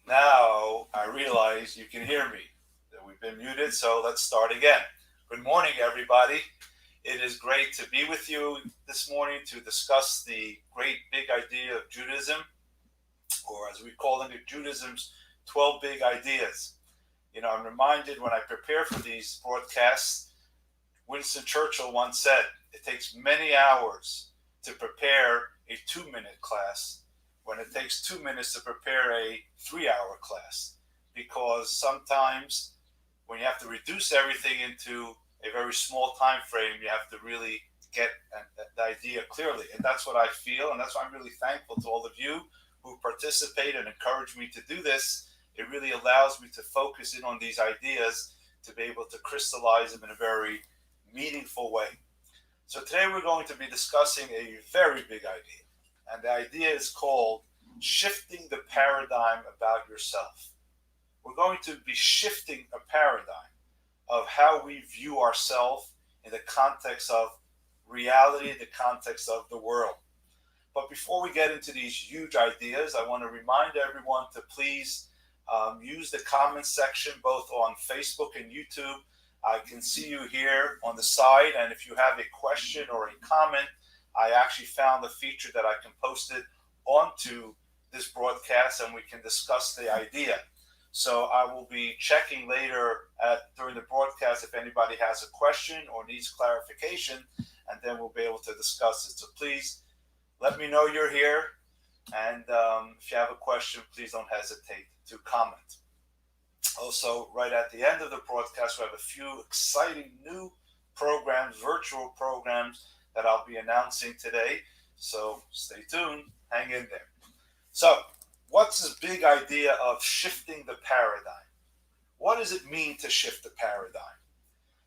Now I realize you can hear me. That we've been muted, so let's start again. Good morning, everybody. It is great to be with you this morning to discuss the great big idea of Judaism, or as we call it, Judaism's 12 big ideas. I'm reminded when I prepare for these broadcasts, Winston Churchill once said, it takes many hours to prepare a 2-minute class when it takes 2 minutes to prepare a 3-hour class. Because sometimes when you have to reduce everything into a very small time frame, you have to really get the idea clearly. And that's what I feel. And that's why I'm really thankful to all of you who participate and encourage me to do this. It really allows me to focus in on these ideas to be able to crystallize them in a very meaningful way. So today we're going to be discussing a very big idea. And the idea is called shifting the paradigm about yourself. We're going to be shifting a paradigm of how we view ourselves in the context of reality, the context of the world. But before we get into these huge ideas, I want to remind everyone to please use the comment section both on Facebook and YouTube. I can see you here on the side, and if you have a question or a comment, I actually found a feature that I can post it onto this broadcast and we can discuss the idea. So I will be checking later during the broadcast if anybody has a question or needs clarification, and then we'll be able to discuss it. So please let me know you're here, and if you have a question, please don't hesitate to comment. Also, right at the end of the broadcast, we have a few exciting new programs, virtual programs, that I'll be announcing today. So stay tuned, hang in there. So, what's this big idea of shifting the paradigm? What does it mean to shift the paradigm?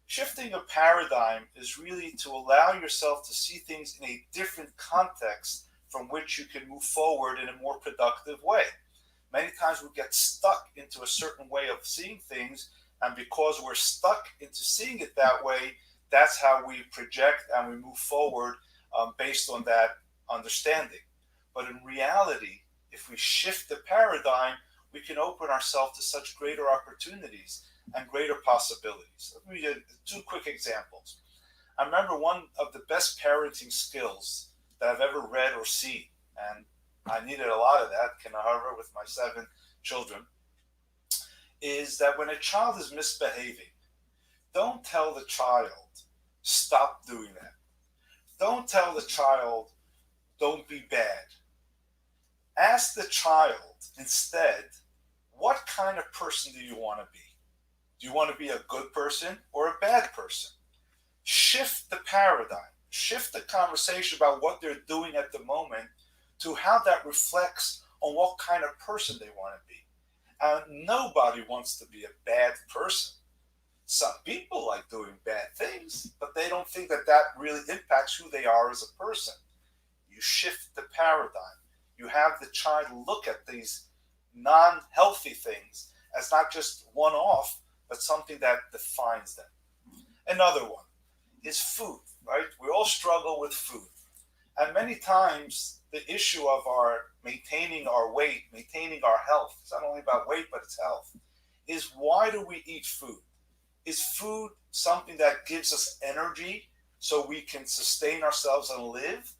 Shifting a paradigm is really to allow yourself to see things in a different context from which you can move forward in a more productive way. Many times we get stuck into a certain way of seeing things, and because we're stuck into seeing it that way, that's how we project and we move forward based on that understanding. But in reality, if we shift the paradigm, we can open ourselves to such greater opportunities and greater possibilities. Let me give you 2 quick examples. I remember one of the best parenting skills that I've ever read or seen, and I needed a lot of that, however, with my 7 children, is that when a child is misbehaving, don't tell the child, stop doing that. Don't tell the child, don't be bad. Ask the child instead, what kind of person do you want to be? Do you want to be a good person or a bad person? Shift the paradigm, shift the conversation about what they're doing at the moment to how that reflects on what kind of person they want to be. And nobody wants to be a bad person. Some people like doing bad things, but they don't think that that really impacts who they are as a person. You shift the paradigm. You have the child look at these non-healthy things as not just one-off, but something that defines them. Another one is food, right? We all struggle with food. And many times the issue of our maintaining our weight, maintaining our health, it's not only about weight, but it's health, is why do we eat food? Is food something that gives us energy so we can sustain ourselves and live?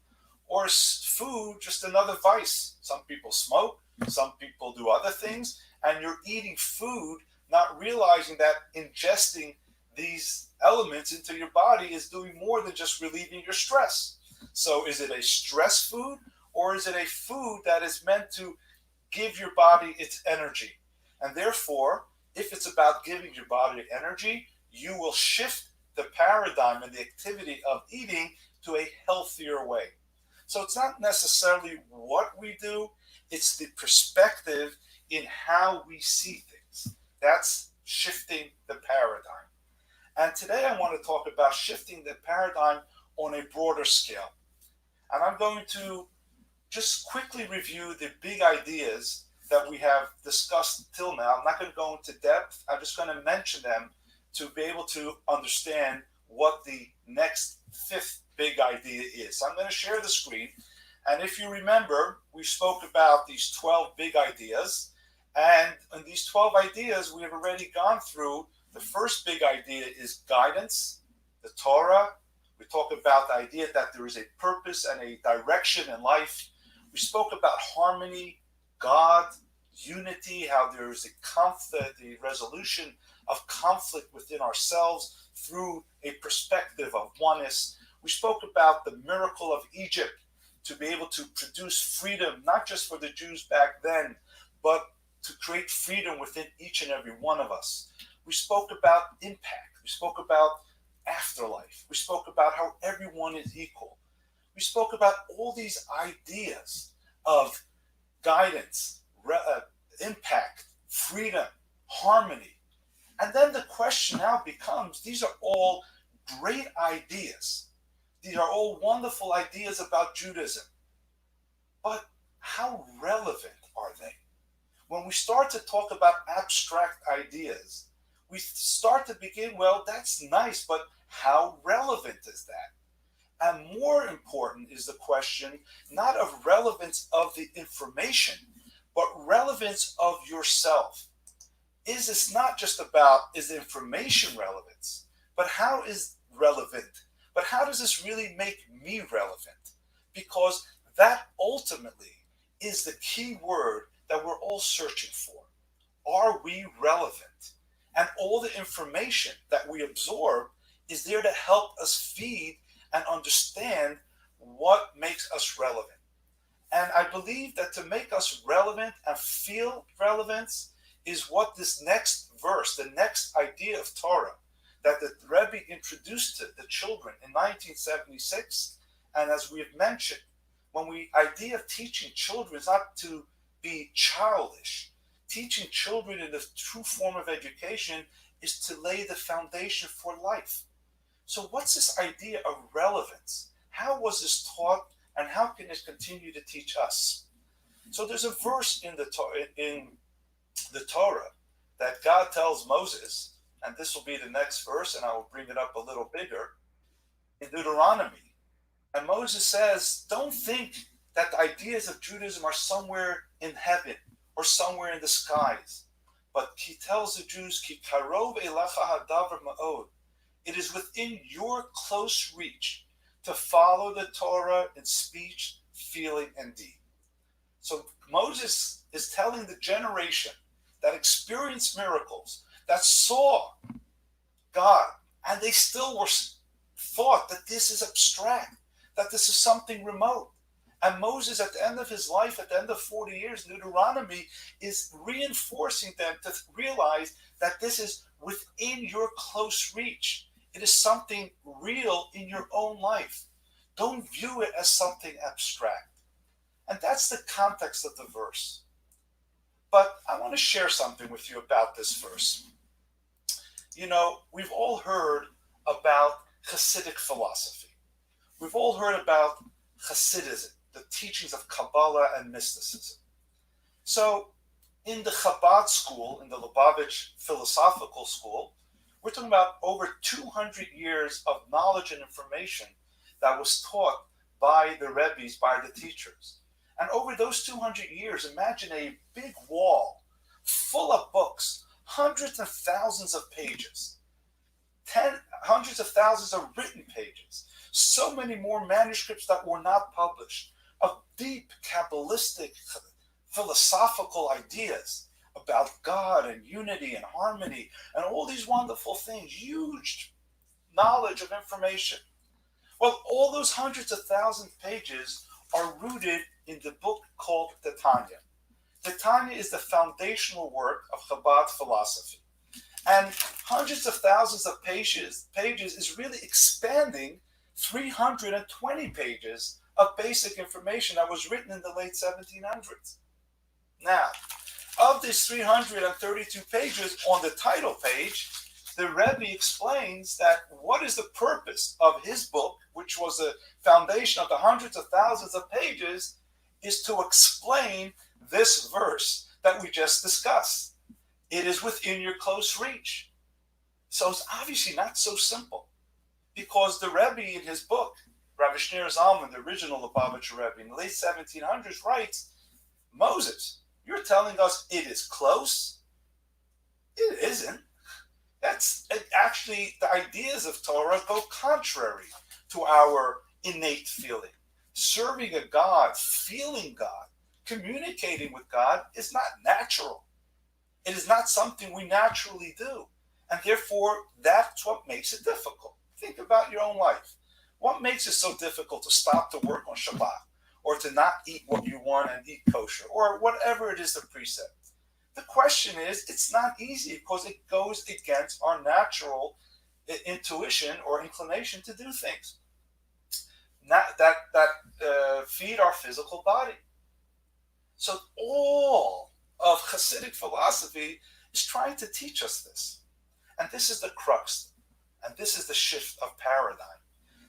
Or is food just another vice? Some people smoke, some people do other things, and you're eating food not realizing that ingesting these elements into your body is doing more than just relieving your stress. So is it a stress food, or is it a food that is meant to give your body its energy? And therefore, if it's about giving your body energy, you will shift the paradigm and the activity of eating to a healthier way. So it's not necessarily what we do, it's the perspective in how we see things. That's shifting the paradigm. And today I want to talk about shifting the paradigm on a broader scale. And I'm going to just quickly review the big ideas that we have discussed till now. I'm not going to go into depth. I'm just going to mention them to be able to understand what the next 5th big idea is. So I'm going to share the screen. And if you remember, we spoke about these 12 big ideas. And in these 12 ideas, we have already gone through. The first big idea is guidance, the Torah. We talk about the idea that there is a purpose and a direction in life. We spoke about harmony, God, unity, how there is the resolution of conflict within ourselves through a perspective of oneness. We spoke about the miracle of Egypt to be able to produce freedom, not just for the Jews back then, but to create freedom within each and every one of us. We spoke about impact. We spoke about afterlife. We spoke about how everyone is equal. We spoke about all these ideas of guidance, impact, freedom, harmony. And then the question now becomes, these are all great ideas. These are all wonderful ideas about Judaism. But how relevant are they? When we start to talk about abstract ideas, we start to begin, well, that's nice, but how relevant is that? And more important is the question, not of relevance of the information, but relevance of yourself. Is this not just about, is the information relevance, but how is relevant? But how does this really make me relevant? Because that ultimately is the key word that we're all searching for. Are we relevant? And all the information that we absorb is there to help us feed and understand what makes us relevant. And I believe that to make us relevant and feel relevance is what this next verse, the next idea of Torah, that the Rebbe introduced to the children in 1976. And as we have mentioned, idea of teaching children is not to be childish. Teaching children in the true form of education is to lay the foundation for life. So what's this idea of relevance? How was this taught, and how can it continue to teach us? So there's a verse in the Torah that God tells Moses, and this will be the next verse, and I will bring it up a little bigger, in Deuteronomy. And Moses says, don't think that the ideas of Judaism are somewhere in heaven or somewhere in the skies. But he tells the Jews, Ki karov elacha hadavar ma'od. It is within your close reach to follow the Torah in speech, feeling, and deed. So Moses is telling the generation that experienced miracles, that saw God, and they still were thought that this is abstract, that this is something remote. And Moses, at the end of his life, at the end of 40 years, Deuteronomy is reinforcing them to realize that this is within your close reach. It is something real in your own life. Don't view it as something abstract. And that's the context of the verse. But I want to share something with you about this verse. You know, we've all heard about Hasidic philosophy. We've all heard about Hasidism, the teachings of Kabbalah and mysticism. So in the Chabad school, in the Lubavitch philosophical school, we're talking about over 200 years of knowledge and information that was taught by the Rebbes, by the teachers. And over those 200 years, imagine a big wall full of books, hundreds of thousands of pages, hundreds of thousands of written pages, so many more manuscripts that were not published, of deep Kabbalistic philosophical ideas about God and unity and harmony and all these wonderful things, huge knowledge of information. Well, all those hundreds of thousands of pages are rooted in the book called the Tanya. The Tanya is the foundational work of Chabad philosophy. And hundreds of thousands of pages is really expanding 320 pages of basic information that was written in the late 1700s. Now, of these 332 pages on the title page, the Rebbe explains that what is the purpose of his book, which was the foundation of the hundreds of thousands of pages, is to explain this verse that we just discussed. It is within your close reach. So it's obviously not so simple, because the Rebbe in his book, Rav Shneur Zalman, the original Lubavitcher Rebbe in the late 1700s, writes, Moses, You're telling us it is close? It isn't. Actually, the ideas of Torah go contrary to our innate feeling. Serving a God, feeling God, communicating with God is not natural. It is not something we naturally do. And therefore, that's what makes it difficult. Think about your own life. What makes it so difficult to stop to work on Shabbat, or to not eat what you want and eat kosher, or whatever it is the precept? The question is, it's not easy because it goes against our natural intuition or inclination to do things that feed our physical body. So all of Hasidic philosophy is trying to teach us this. And this is the crux, and this is the shift of paradigm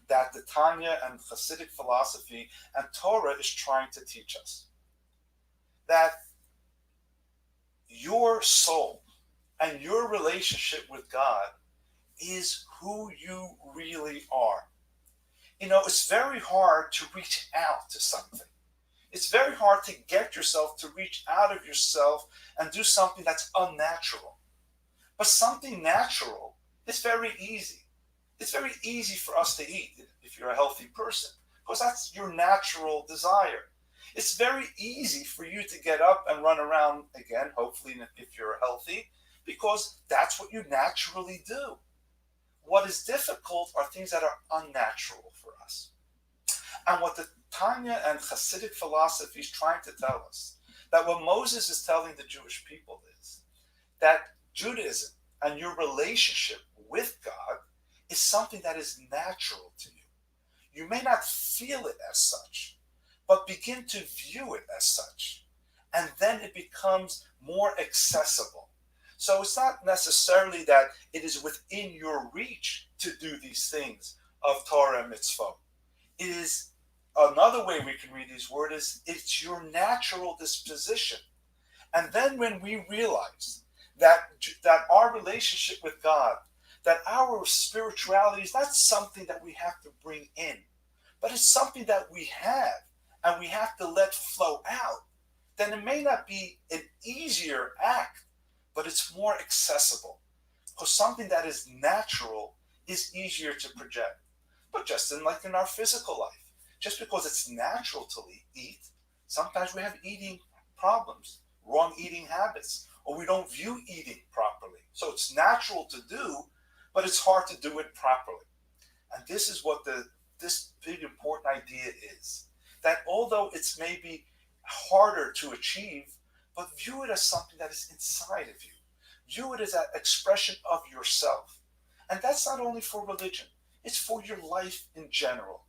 that the Tanya and Hasidic philosophy and Torah is trying to teach us. That your soul and your relationship with God is who you really are. You know, it's very hard to reach out to something. It's very hard to get yourself to reach out of yourself and do something that's unnatural. But something natural is very easy. It's very easy for us to eat if you're a healthy person, because that's your natural desire. It's very easy for you to get up and run around again, hopefully if you're healthy, because that's what you naturally do. What is difficult are things that are unnatural for us. And what the Tanya and Hasidic philosophy is trying to tell us, that what Moses is telling the Jewish people is that Judaism and your relationship with God is something that is natural to you. You may not feel it as such, but begin to view it as such. And then it becomes more accessible. So it's not necessarily that it is within your reach to do these things of Torah and mitzvot. It is another way we can read these words is it's your natural disposition. And then when we realize that our relationship with God, that our spirituality is not something that we have to bring in, but it's something that we have and we have to let flow out, then it may not be an easier act, but it's more accessible. Because something that is natural is easier to project. But just like in our physical life, just because it's natural to eat, sometimes we have eating problems, wrong eating habits, or we don't view eating properly. So it's natural to do, but it's hard to do it properly. And this is what this big important idea is. That although it's maybe harder to achieve, but view it as something that is inside of you. View it as an expression of yourself. And that's not only for religion, it's for your life in general.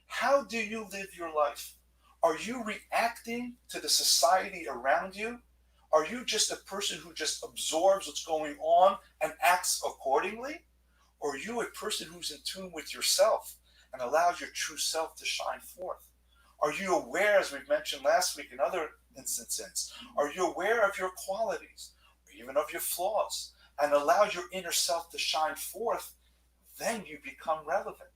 How do you live your life? Are you reacting to the society around you? Are you just a person who just absorbs what's going on and acts accordingly? Or are you a person who's in tune with yourself and allows your true self to shine forth? Are you aware, as we've mentioned last week in other instances, are you aware of your qualities, or even of your flaws, and allow your inner self to shine forth? Then you become relevant.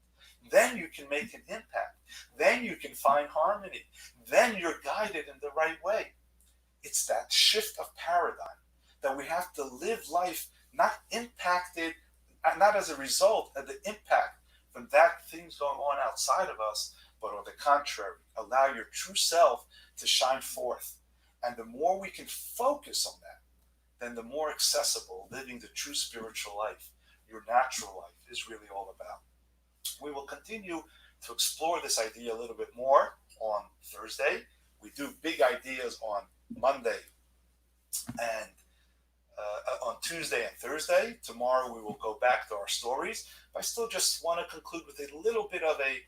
Then you can make an impact. Then you can find harmony. Then you're guided in the right way. It's that shift of paradigm that we have to live life not impacted, not as a result of the impact from that things going on outside of us, but on the contrary, allow your true self to shine forth. And the more we can focus on that, then the more accessible living the true spiritual life, your natural life, is really all about. We will continue to explore this idea a little bit more on Thursday. We do big ideas on Monday and on Tuesday and Thursday. Tomorrow we will go back to our stories. But I still just want to conclude with a little bit of a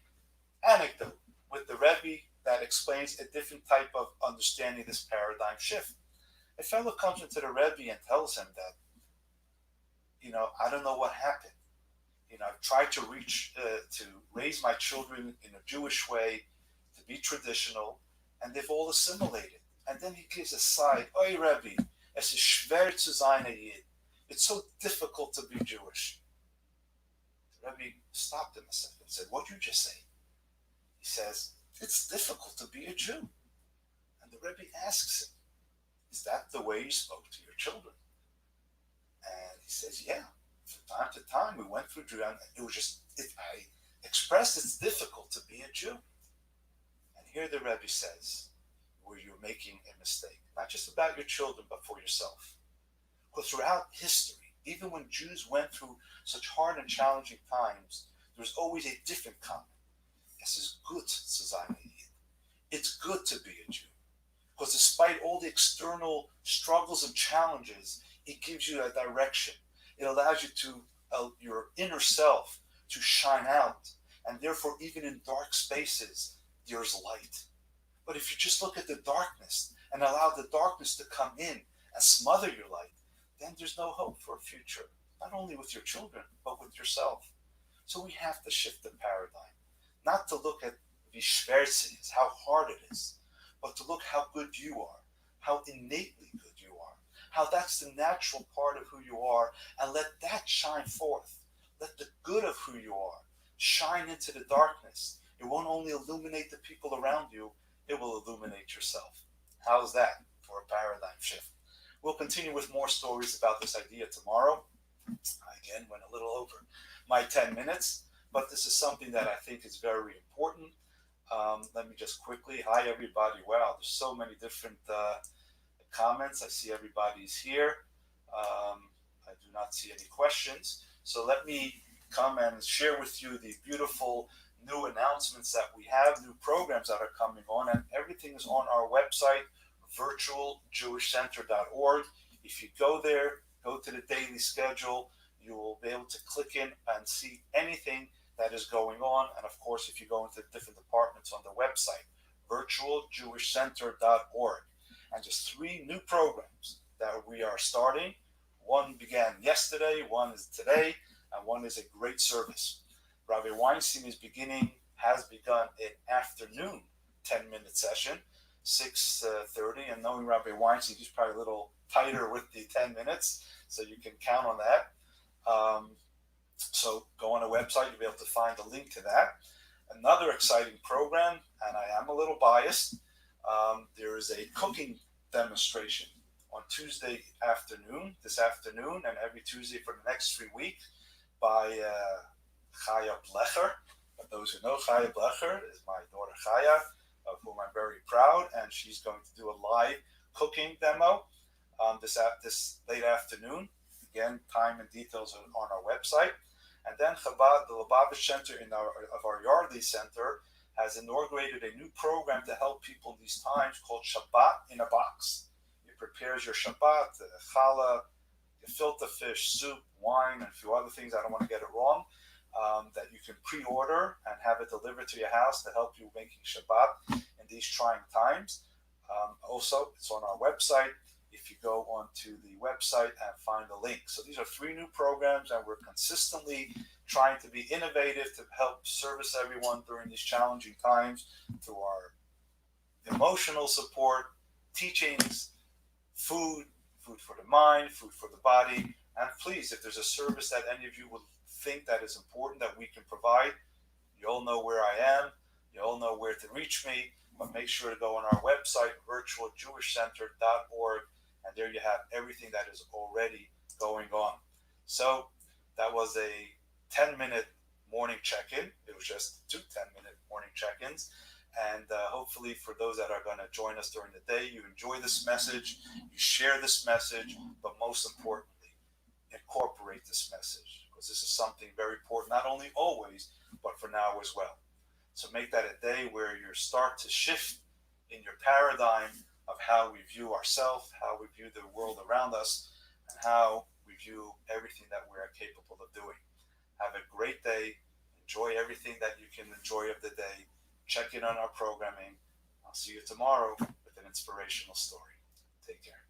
anecdote with the Rebbe that explains a different type of understanding this paradigm shift. A fellow comes into the Rebbe and tells him that, I don't know what happened. I've tried to raise my children in a Jewish way, to be traditional, and they've all assimilated. And then he gives a sigh, Oy Rebbe, es ist schwer zu sein a Yid. It's so difficult to be Jewish. The Rebbe stopped him a second and said, what did you just say? He says, it's difficult to be a Jew. And the Rebbe asks him, is that the way you spoke to your children? And he says, yeah. From time to time, we went through Judaism. It was just, I expressed it's difficult to be a Jew. And here the Rebbe says, where you're making a mistake, not just about your children, but for yourself. Because throughout history, even when Jews went through such hard and challenging times, there was always a different comment. Es ist gut zu sein ein Yid. It's good to be a Jew. Because despite all the external struggles and challenges, it gives you a direction. It allows you to, your inner self to shine out. And therefore, even in dark spaces, there's light. But if you just look at the darkness and allow the darkness to come in and smother your light, then there's no hope for a future, not only with your children, but with yourself. So we have to shift the paradigm, not to look at wie schwer es is, how hard it is, but to look how good you are, how innately good you are, how that's the natural part of who you are, and let that shine forth. Let the good of who you are shine into the darkness. It won't only illuminate the people around you, it will illuminate yourself. How's that for a paradigm shift? We'll continue with more stories about this idea tomorrow. I again went a little over my 10 minutes, but this is something that I think is very important. Let me just quickly, hi everybody. Wow, there's so many different comments. I see everybody's here. I do not see any questions. So let me come and share with you the beautiful new announcements that we have, new programs that are coming on, and everything is on our website, virtualjewishcenter.org. If you go there, go to the daily schedule, you will be able to click in and see anything that is going on. And of course, if you go into different departments on the website, virtualjewishcenter.org. And just 3 new programs that we are starting. One began yesterday, one is today, and one is a great service. Rabbi Weinstein has begun an afternoon 10-minute session, 6:30, and knowing Rabbi Weinstein, he's probably a little tighter with the 10 minutes, so you can count on that. So go on the website, you'll be able to find a link to that. Another exciting program, and I am a little biased, there is a cooking demonstration on Tuesday afternoon, this afternoon, and every Tuesday for the next 3 weeks by Chaya Blecher. For those who know, Chaya Blecher is my daughter Chaya, of whom I'm very proud, and she's going to do a live cooking demo this late afternoon. Again, time and details are on our website. And then Chabad, the Lubavitch Center of our Yardley Center, has inaugurated a new program to help people in these times called Shabbat in a Box. It prepares your Shabbat, challah, gefilte fish, soup, wine, and a few other things. I don't want to get it wrong. That you can pre-order and have it delivered to your house to help you making Shabbat in these trying times. Also, it's on our website. If you go onto the website and find the link. So these are 3 new programs, and we're consistently trying to be innovative to help service everyone during these challenging times through our emotional support, teachings, food for the mind, food for the body. And please, if there's a service that any of you would think that is important that we can provide, you all know where I am, you all know where to reach me, but make sure to go on our website, virtualjewishcenter.org, and there you have everything that is already going on. So that was a 10-minute morning check-in. It was just 2 10-minute morning check-ins. And hopefully for those that are going to join us during the day, you enjoy this message, you share this message, but most importantly, incorporate this message, because this is something very important, not only always, but for now as well. So make that a day where you start to shift in your paradigm of how we view ourselves, how we view the world around us, and how we view everything that we are capable of doing. Have a great day. Enjoy everything that you can enjoy of the day. Check in on our programming. I'll see you tomorrow with an inspirational story. Take care.